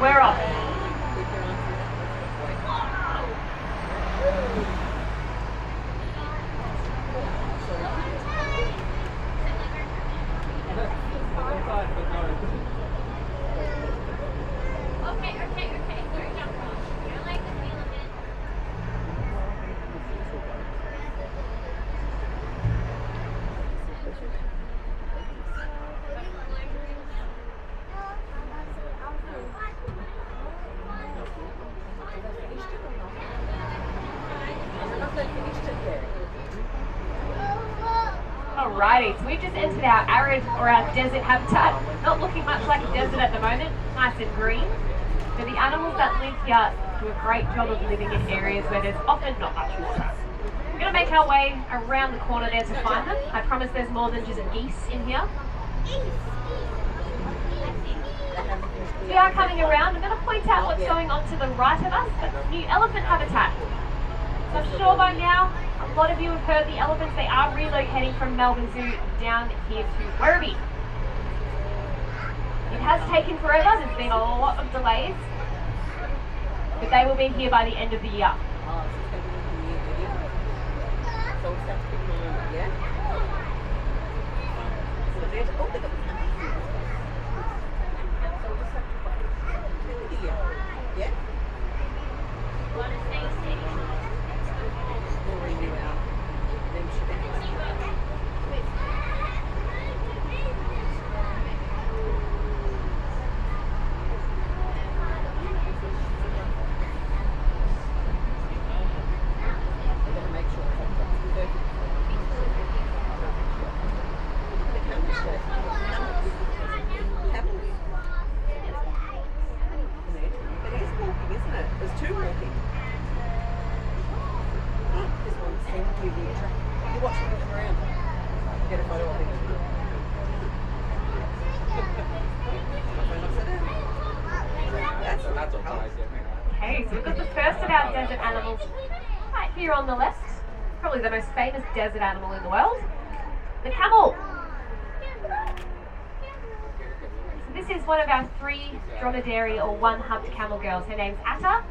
We're off. Alrighty, so we've just entered our arid or our desert habitat. Not looking much like a desert at the moment, nice and green. But the animals that live here do a great job of living in areas where there's often not much water. We're going to make our way around the corner there to find them. I promise there's more than just geese in here. We are coming around. I'm going to point out what's going on to the right of us. That's new elephant habitat. So I'm sure by now a lot of you have heard the elephants. They are relocating from Melbourne Zoo down here to Werribee. It has taken forever. There's been a lot of delays, but they will be here by the end of the year. Okay, so we've got the first of our desert animals right here on the left. Probably the most famous desert animal in the world, the camel. So this is one of our 3 dromedary or 1-humped camel girls. Her name's Atta.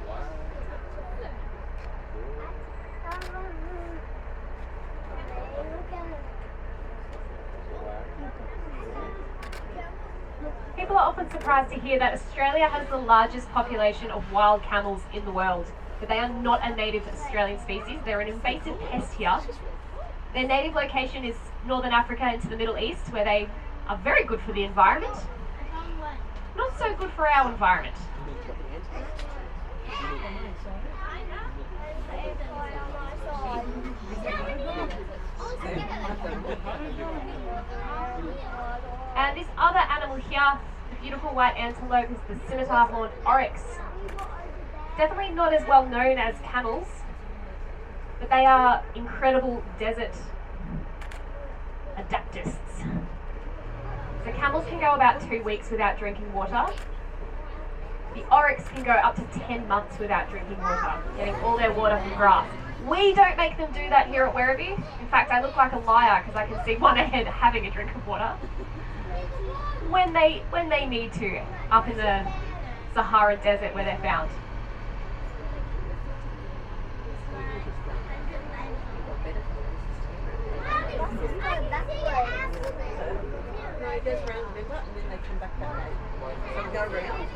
People are often surprised to hear that Australia has the largest population of wild camels in the world, but they are not a native Australian species. They're an invasive pest here. Their native location is Northern Africa into the Middle East, where they are very good for the environment, not so good for our environment. And this other animal here, the beautiful white antelope, is the scimitar-horned oryx. Definitely not as well known as camels, but they are incredible desert adaptists. So camels can go about 2 weeks without drinking water. The oryx can go up to 10 months without drinking water, getting all their water from grass. We don't make them do that here at Werribee. In fact, I look like a liar because I can see one ahead having a drink of water. When they need to, up in the Sahara Desert where they're found. No, it goes round, remember, and then they come back that way. So we go round.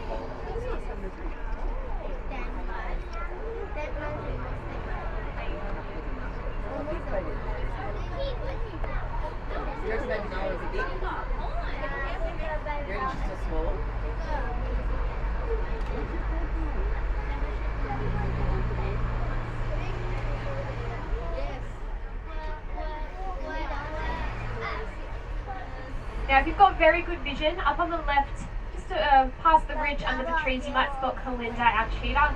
Yours maybe not as big. Yours is just small. Now, if you've got very good vision, up on the left, just past the ridge under the trees, you might spot Kalinda, our cheetah,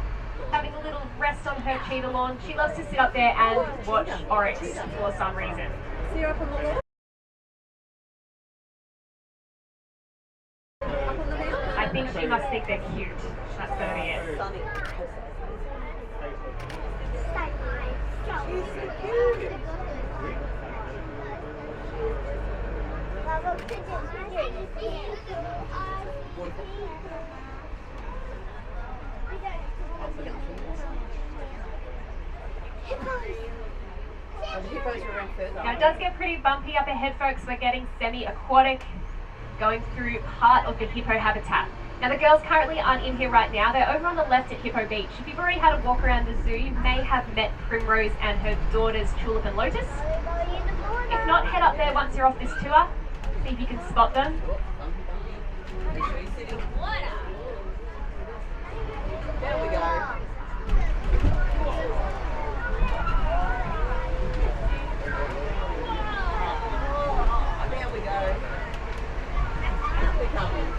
having a little rest on her cheetah lawn. She loves to sit up there and watch oryx for some reason. See her up on the wall? I think she must think they're cute. That's going to be it. Sunny. She's so cute. further. Now it does get pretty bumpy up ahead, folks. We're getting semi-aquatic, going through part of the hippo habitat. Now the girls currently aren't in here right now. They're over on the left at Hippo Beach. If you've already had a walk around the zoo, you may have met Primrose and her daughters Tulip and Lotus. If not, head up there once you're off this tour. See if you can spot them. Make sure you're sitting. There we go. There we go. They're coming.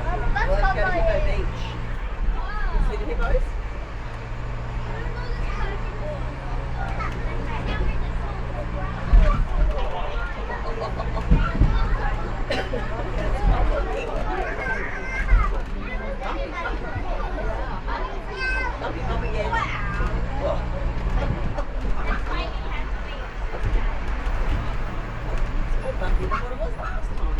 Well, let's go to Hippo Beach. You see the hippos? Bumpy, bumpy again. It's more bumpy than what it was last time.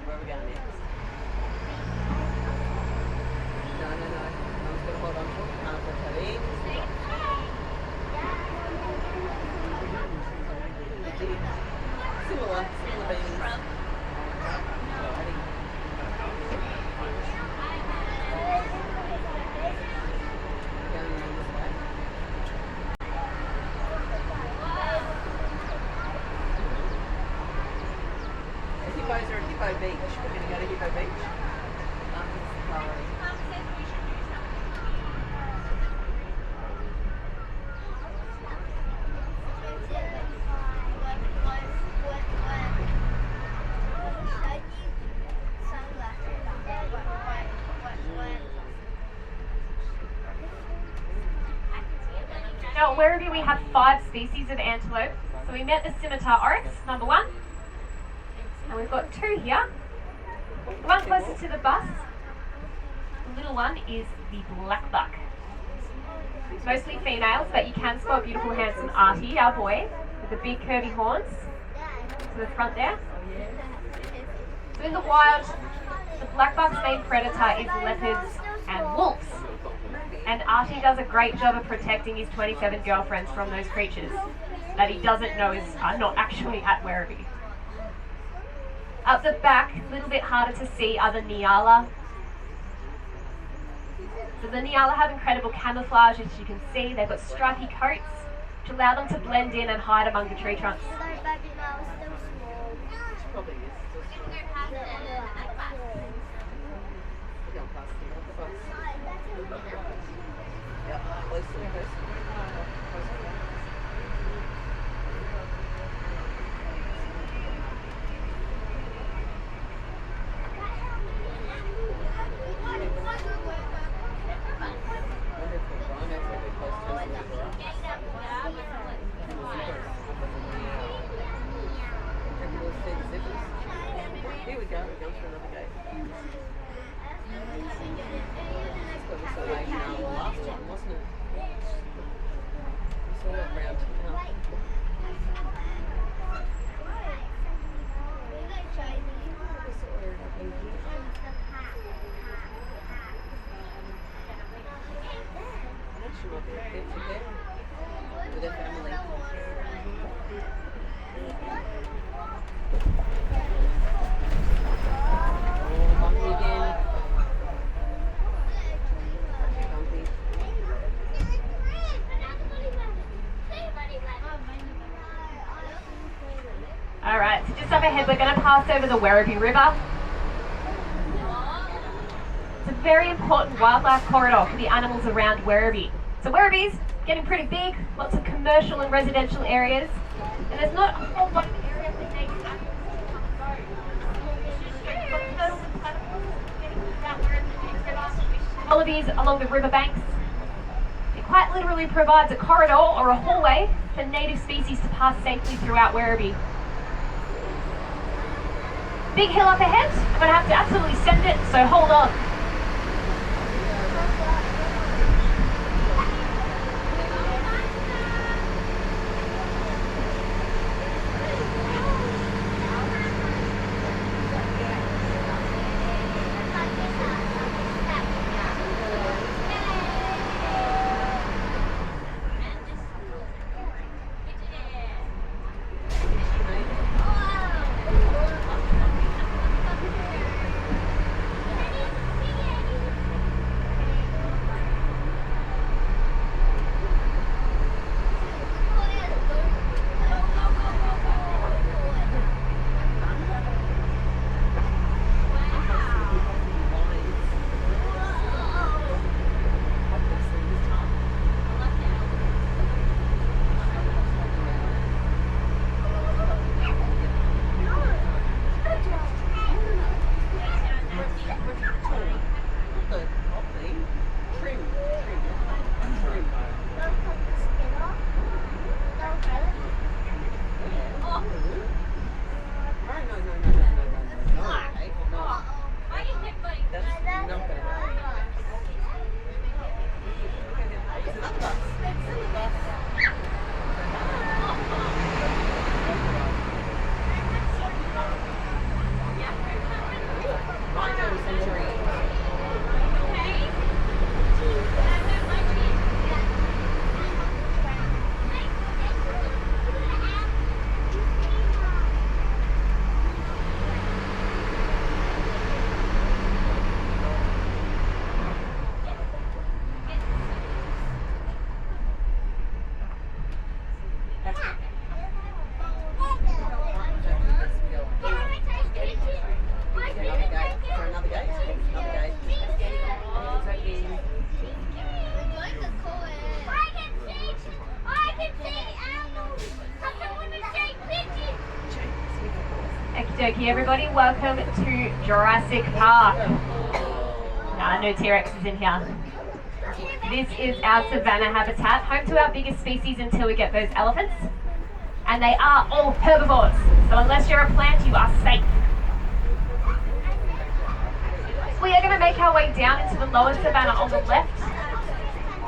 Where are we going next? No. I'm just going to hold on to it. Can't put that in. Similar beans. Going around this way. The hippos are at Hippo Beach. We're going to go to Hippo Beach. After the safari. Now at Werribee we have 5 species of antelope. So we met the scimitar oryx, number 1. And we've got 2 here. The one closest to the bus, the little one, is the black buck. It's mostly females, but you can spot beautiful, handsome Artie, our boy, with the big curvy horns to the front there. So in the wild, the black buck's main predator is leopards and wolves. And Artie does a great job of protecting his 27 girlfriends from those creatures that he doesn't know are not actually at Werribee. Up the back, a little bit harder to see, are the Nyala. So the Nyala have incredible camouflage, as you can see. They've got stripy coats, which allow them to blend in and hide among the tree trunks. Probably is. Yeah, close to the coast. Here we go, we're going through another gate. This was so late last time, wasn't it? We saw it around now. She might be a pet for them, with their family. Oh, bumpy again. Bumpy. Alright, so just up ahead we're going to pass over the Werribee River. It's a very important wildlife corridor for the animals around Werribee. So Werribee's getting pretty big, lots of commercial and residential areas, and there's not a whole lot of area for native animals to come and go. You've got turtles and platypus getting about Werribee River, wallabies along the riverbanks. It quite literally provides a corridor or a hallway for native species to pass safely throughout Werribee. Big hill up ahead, I'm going to have to absolutely send it, so hold on. Okie dokie, everybody, welcome to Jurassic Park. Nah, no T-Rexes in here. This is our savanna habitat, home to our biggest species until we get those elephants. And they are all herbivores, so unless you're a plant, you are safe. We are going to make our way down into the lower savanna on the left.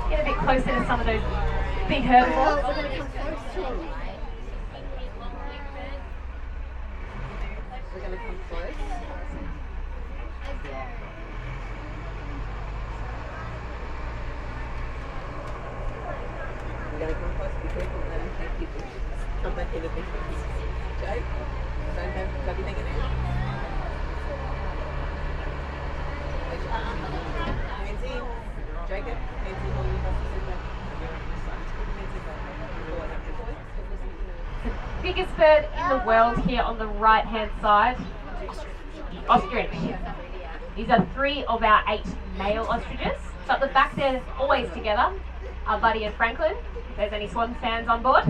Get a bit closer to some of those big herbivores. We're going to come close. We're going to come close. Be careful, let them take people. Come back in a bit. Jake, don't have everything in there. Hands in. Jacob, hands in. All you have to sit back. Biggest bird in the world here on the right hand side, the ostrich. These are 3 of our 8 male ostriches. So at the back they're always together. Our buddy is Franklin, if there's any Swan fans on board.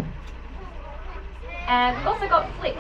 And we've also got Flick.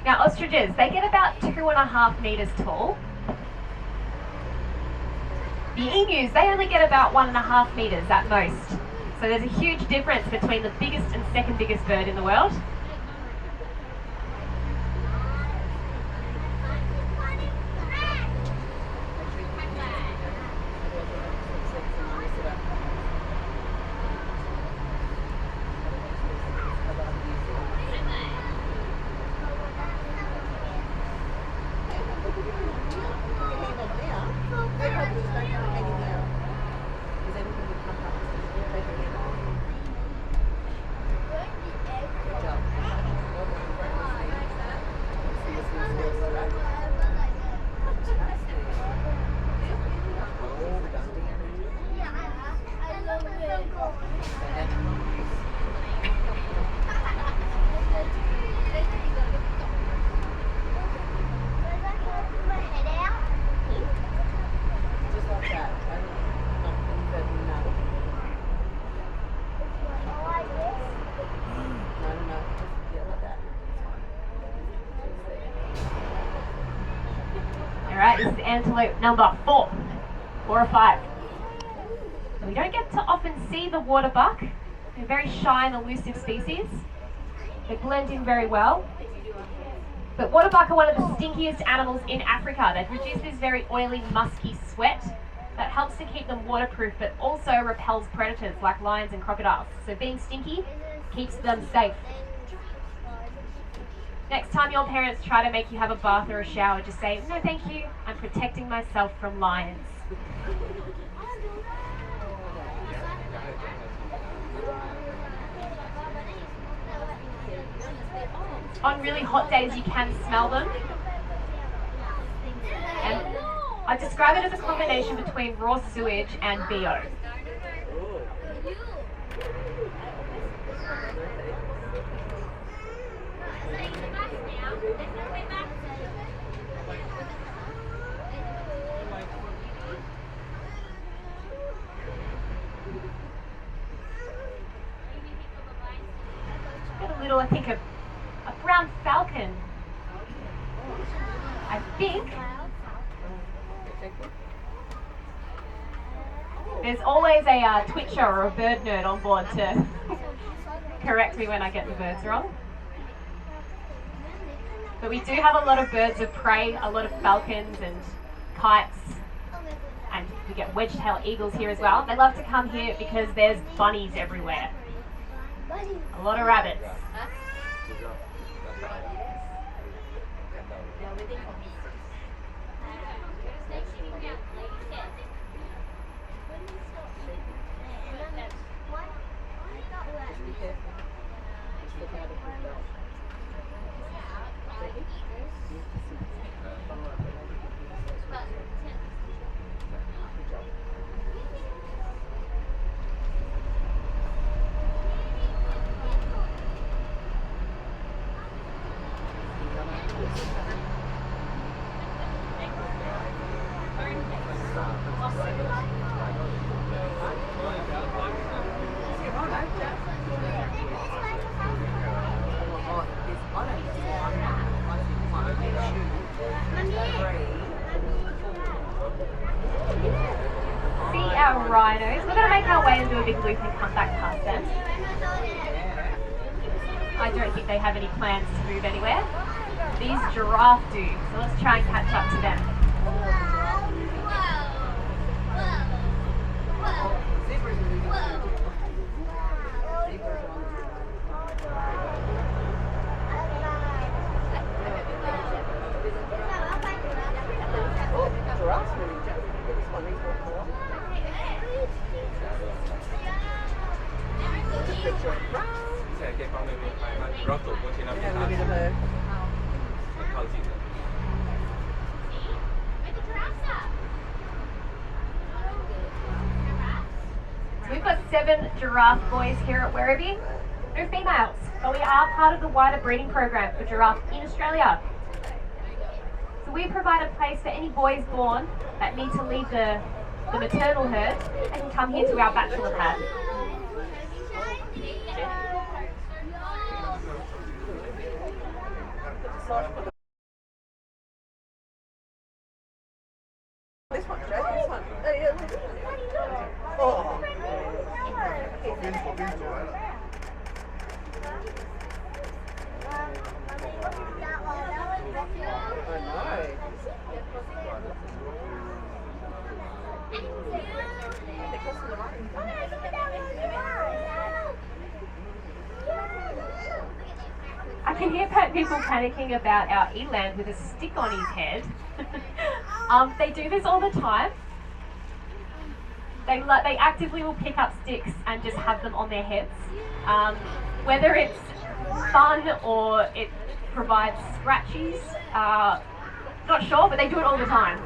Now ostriches, they get about 2.5 meters tall. The emus, they only get about 1.5 meters at most. So there's a huge difference between the biggest and second biggest bird in the world. Alright, this is antelope number 4 or 5. So we don't get to often see the water buck. They're a very shy and elusive species. They blend in very well. But water buck are one of the stinkiest animals in Africa. They produce this very oily, musky sweat that helps to keep them waterproof, but also repels predators like lions and crocodiles. So being stinky keeps them safe. Next time your parents try to make you have a bath or a shower, just say, "No thank you, I'm protecting myself from lions." On really hot days you can smell them. And I describe it as a combination between raw sewage and BO. little, I think, a brown falcon. I think. There's always a twitcher or a bird nerd on board to correct me when I get the birds wrong. But we do have a lot of birds of prey, a lot of falcons and kites, and we get wedge-tailed eagles here as well. They love to come here because there's bunnies everywhere. A lot of rabbits. Rhinos. We're going to make our way and do a big loop and come back past them. I don't think they have any plans to move anywhere. These giraffe do, so let's try and catch up to them. We've got 7 giraffe boys here at Werribee. No females, but we are part of the wider breeding program for giraffe in Australia. So we provide a place for any boys born that need to leave the maternal herd. They can come here to our bachelor pad. This one, Joe, this one. Oh. I can hear people panicking about our eland with a stick on his head. They do this all the time. They actively will pick up sticks and just have them on their heads. Whether it's fun or it provides scratches, not sure, but they do it all the time.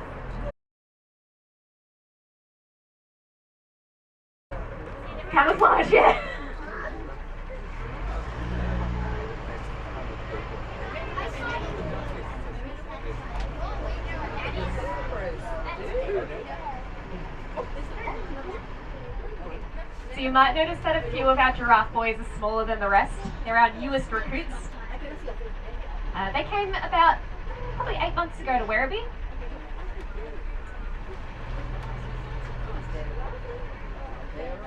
Camouflage, yeah. So you might notice that a few of our giraffe boys are smaller than the rest. They're our newest recruits. They came about probably 8 months ago to Werribee.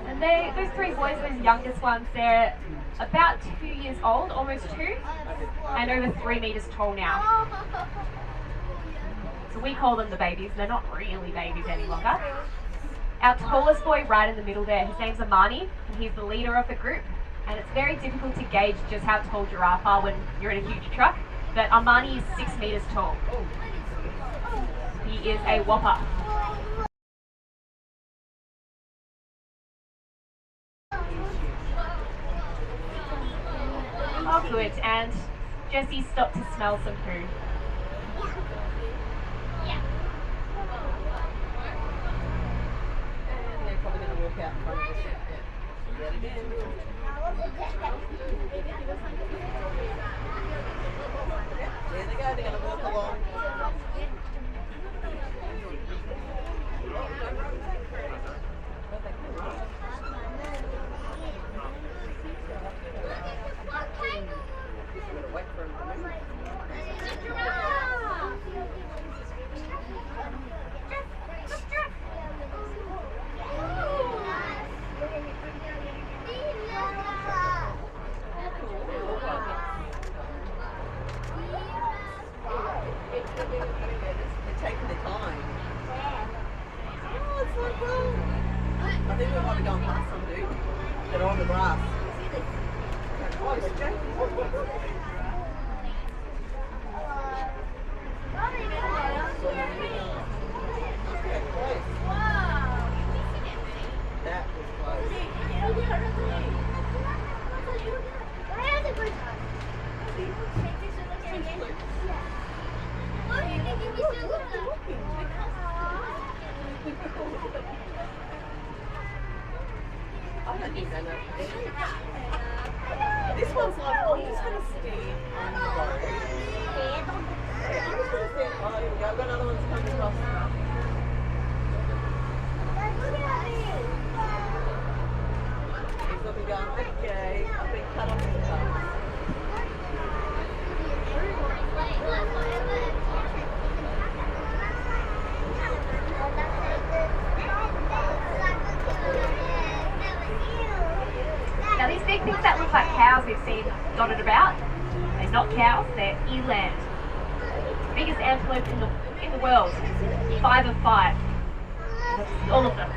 And those 3 boys, those youngest ones, they're about 2 years old, almost 2, and over 3 meters tall now. So we call them the babies. They're not really babies any longer. Our tallest boy right in the middle there, his name's Amani, and he's the leader of the group. And it's very difficult to gauge just how tall giraffe are when you're in a huge truck, but Amani is 6 meters tall. He is a whopper. Oh good, and Jessie stopped to smell some food. Walk out in front of us. There they go, they're going to walk along. they're on the grass. Oh, it's Jake. That was close. I don't think I know. This one's like, oh, I'm just going to stand on the road. Yeah, I'm just going to stand. Oh, here we go. I've got another one coming across. He's looking going, okay, I've been cut off the car. Now these big things that look like cows we've seen dotted about, they're not cows, they're eland. Biggest antelope in the world. 5 of 5. All of them.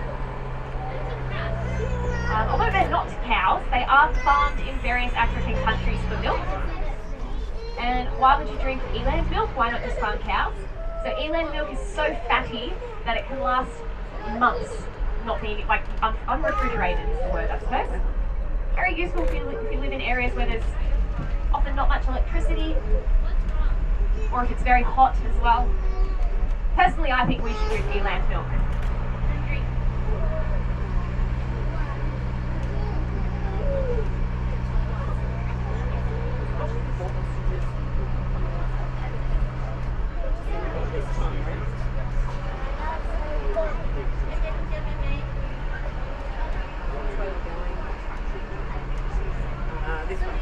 Although they're not cows, they are farmed in various African countries for milk. And why would you drink eland milk? Why not just farm cows? So eland milk is so fatty that it can last months not being, like, unrefrigerated is the word, I suppose. Very useful if you live in areas where there's often not much electricity, or if it's very hot as well. Personally, I think we should drink eland milk. This one.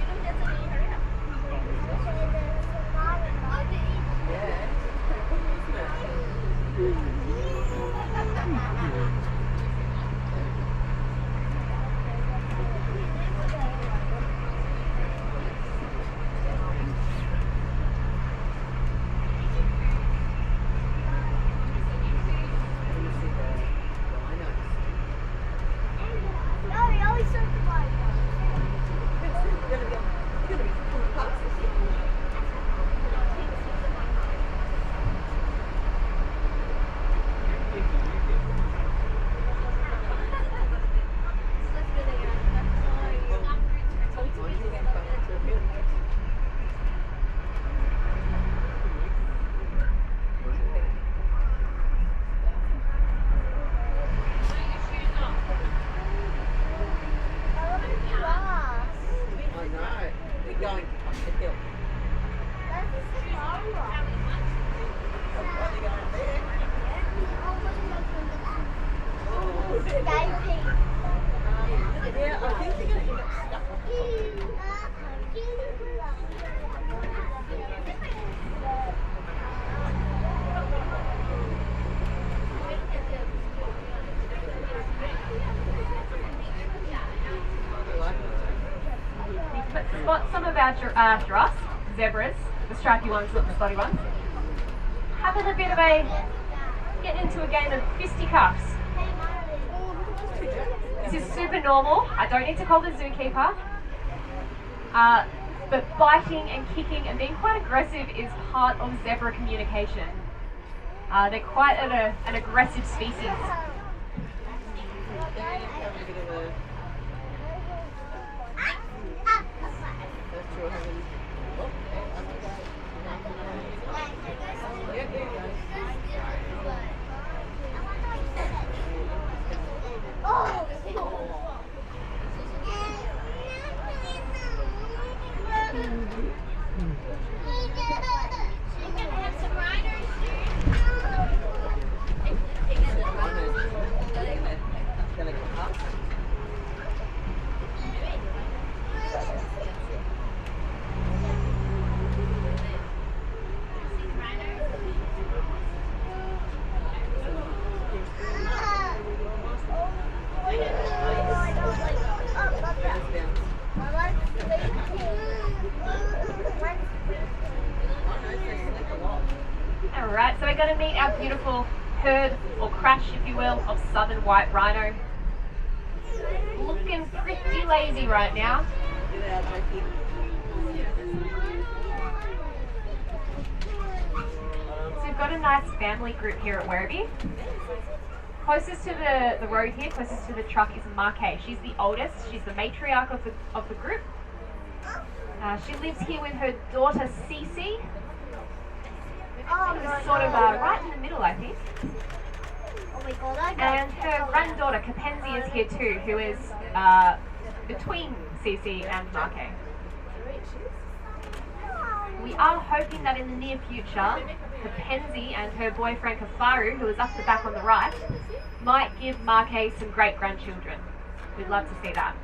Going up the hill. Yeah, I think they're going to end up stuck on But spot some of our giraffes, zebras, the stripy ones, not the spotty ones, having a bit of a, get into a game of fisticuffs. This is super normal. I don't need to call the zookeeper. But biting and kicking and being quite aggressive is part of zebra communication. They're quite an aggressive species. Alright, so we're going to meet our beautiful herd, or crash if you will, of southern white rhino. Looking pretty lazy right now. Get out, Jackie. So we've got a nice family group here at Werribee. Closest to the road here, closest to the truck is Marque. She's the oldest, she's the matriarch of the group. She lives here with her daughter Cece. Sort of right in the middle, I think. And her granddaughter Capenzi is here too, who is between Cece and Marque. We are hoping that in the near future, Capenzi and her boyfriend Kafaru, who is up the back on the right, might give Marque some great grandchildren. We'd love to see that.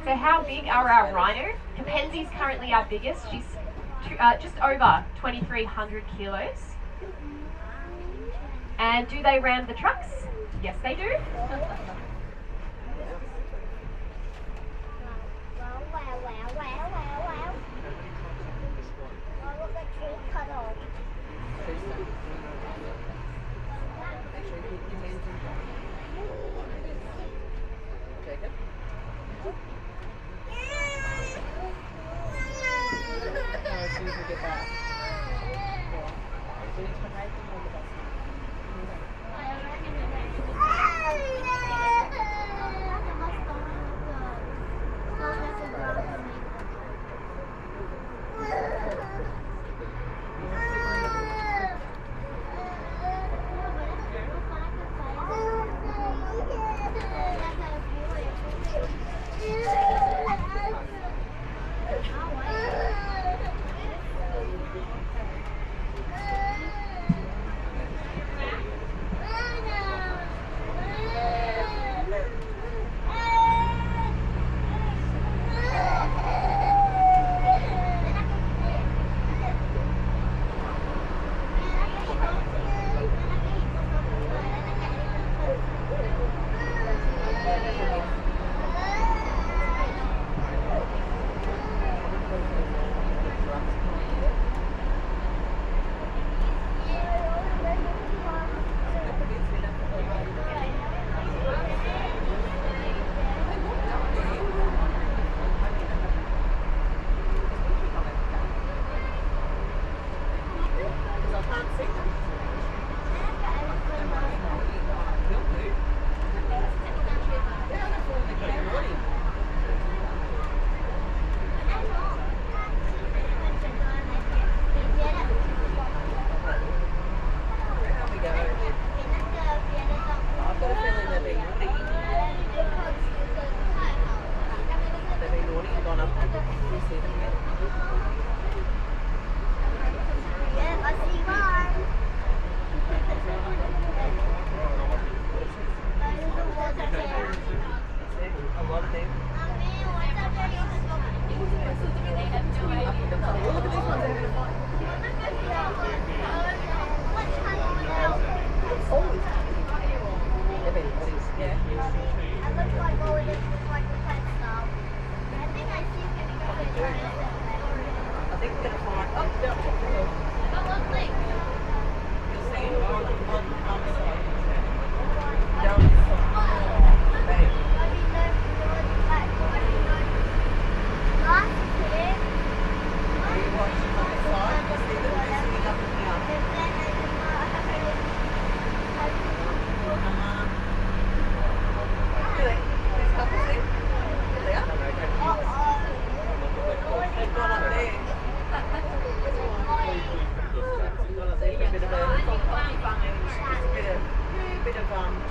So how big are our rhino? Capenzi's currently our biggest. She's just over 2,300 kilos. And do they ram the trucks? Yes, they do.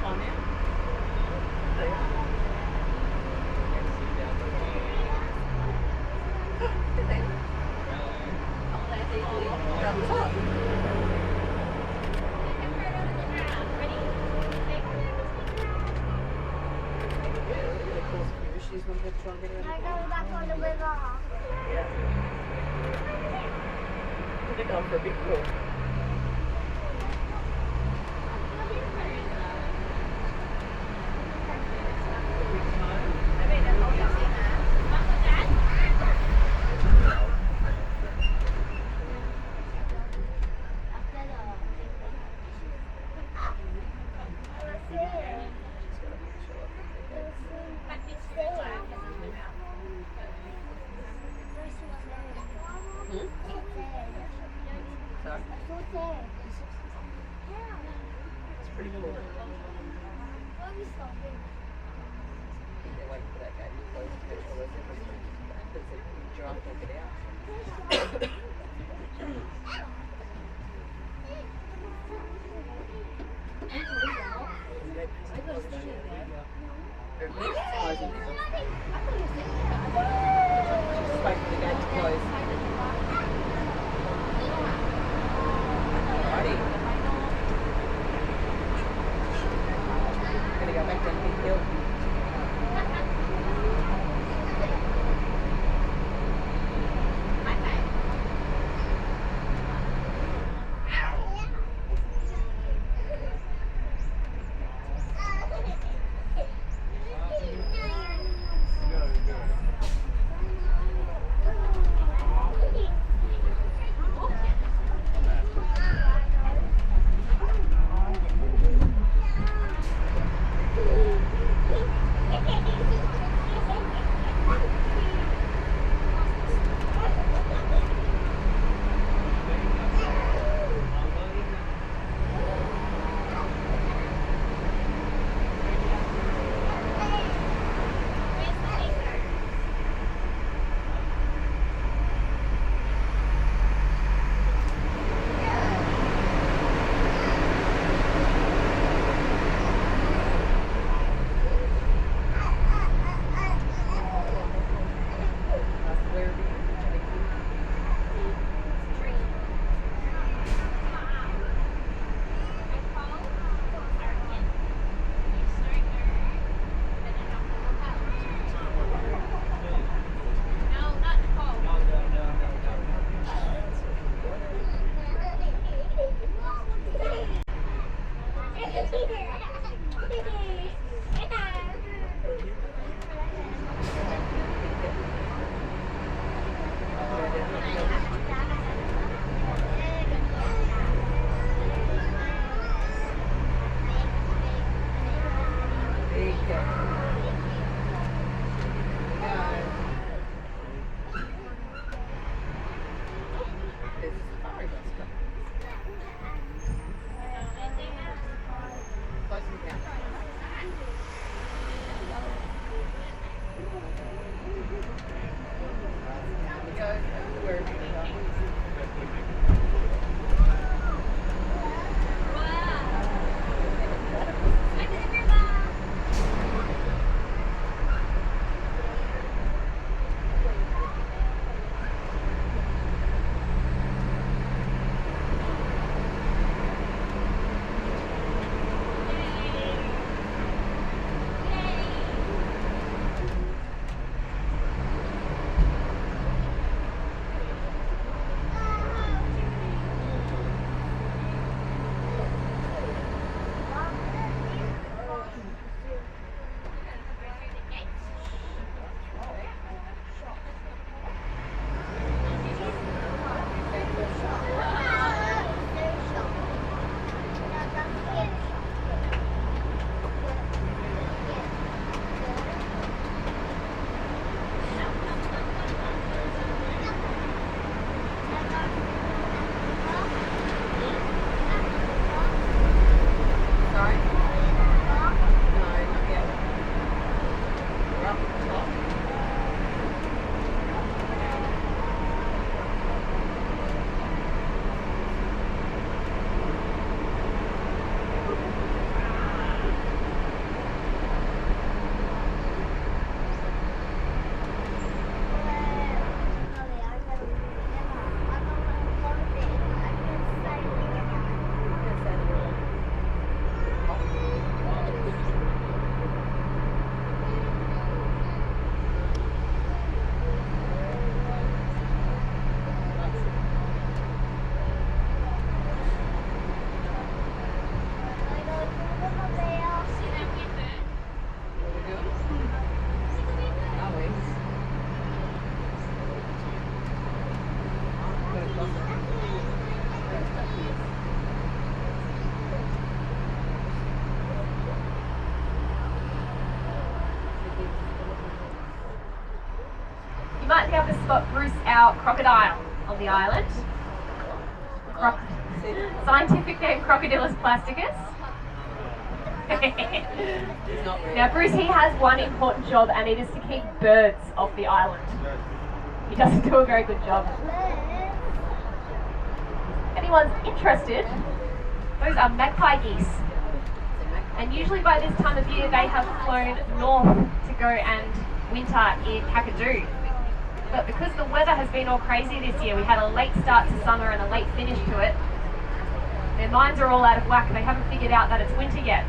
Time in. up the top. She's going to try and get I around. go back on the river. Yeah. They're going for a big walk. It's pretty cool. They're waiting for that gate to close to make sure there's everything. There's a giraffe will get out. Everything's closing now. Just wait for the gate to close. Alrighty. Gonna go back down the big hill. our crocodile on the island. Scientific name Crocodilus plasticus. Now Bruce, he has one important job, and it is to keep birds off the island. He doesn't do a very good job. If anyone's interested, those are magpie geese. And usually by this time of year they have flown north to go and winter in Kakadu. But because the weather has been all crazy this year, we had a late start to summer and a late finish to it, their minds are all out of whack. They haven't figured out that it's winter yet.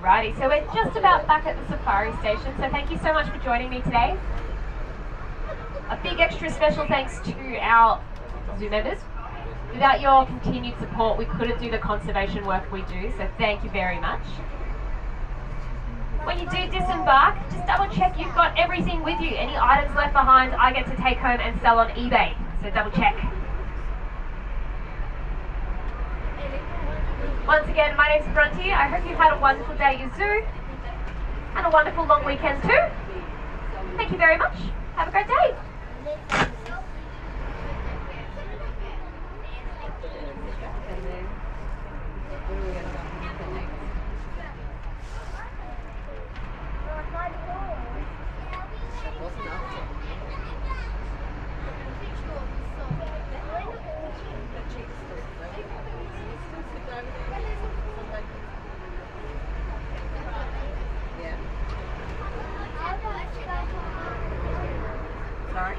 Alrighty, so we're just about back at the safari station, so thank you so much for joining me today. A big extra special thanks to our zoo members. Without your continued support, we couldn't do the conservation work we do, so thank you very much. When you do disembark, just double check you've got everything with you. Any items left behind, I get to take home and sell on eBay, so double check. Once again, my name's Bronte. I hope you've had a wonderful day at your zoo and a wonderful long weekend too. Thank you very much. Have a great day. Sorry?